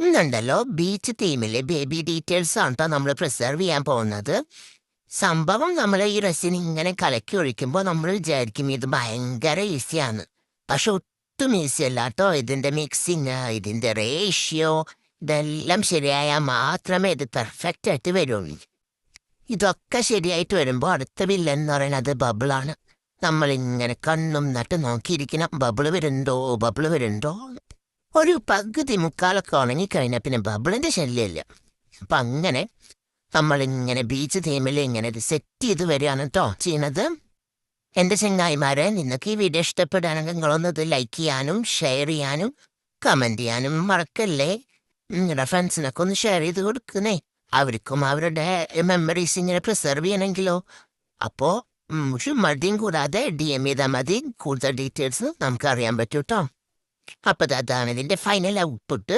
ഇന്നുണ്ടല്ലോ beach തീമിലെ baby details ആണ് ട്ടോ നമ്മൾ പ്രിസർവ് ചെയ്യാൻ പോകുന്നത്. സംഭവം നമ്മൾ ഈ റെസിൻ ഇങ്ങനെ കലക്കി ഒഴിക്കുമ്പോൾ നമ്മൾ വിചാരിക്കും ഇത് ഭയങ്കര ഈസിയാണ്. പക്ഷെ ഒട്ടും ഈസി അല്ല കേട്ടോ. ഇതിന്റെ മിക്സിങ്, ഇതിന്റെ റേഷ്യോ ഇതെല്ലാം ശരിയായാൽ മാത്രമേ ഇത് പെർഫെക്റ്റ് ആയിട്ട് വരുള്ളൂ. ഇതൊക്കെ ശരിയായിട്ട് വരുമ്പോൾ അടുത്ത വില്ലൻ എന്ന് പറയുന്നത് ബബിളാണ്. നമ്മളിങ്ങനെ കണ്ണും നട്ട് നോക്കിയിരിക്കണം, ബബിള് വരുന്നുണ്ടോ ബബിള് വരുന്നുണ്ടോ. ഒരു പകുതി മുക്കാലൊക്കെ ഉണങ്ങിക്കഴിഞ്ഞാൽ പിന്നെ ബബിളിന്റെ ശല്യമില്ല. അപ്പം അങ്ങനെ നമ്മളിങ്ങനെ ബീച്ച് തീമിൽ ഇങ്ങനെ ഇത് സെറ്റ് ചെയ്ത് വരികയാണ് കേട്ടോ ചെയ്യുന്നത്. എൻ്റെ ചങ്ങായിമാരെ, നിങ്ങൾക്ക് ഈ വീഡിയോ ഇഷ്ടപ്പെടുകയാണെങ്കിൽ നിങ്ങളൊന്ന് ഇത് ലൈക്ക് ചെയ്യാനും ഷെയർ ചെയ്യാനും കമൻറ്റ് ചെയ്യാനും മറക്കല്ലേ. നിങ്ങളുടെ ഫ്രണ്ട്സിനൊക്കെ ഒന്ന് ഷെയർ ചെയ്ത് കൊടുക്കുന്നേ. അവർക്കും അവരുടെ മെമ്മറീസ് ഇങ്ങനെ പ്രിസർവ് ചെയ്യണമെങ്കിലോ. അപ്പോൾ മടിയും കൂടാതെ DM ചെയ്താൽ മതി. കൂടുതൽ ഡീറ്റെയിൽസ് നമുക്ക് അറിയാൻ പറ്റും കേട്ടോ. അപ്പോൾ അതാണ് ഇതിൻ്റെ ഫൈനൽ ഔട്ട്പുട്ട്.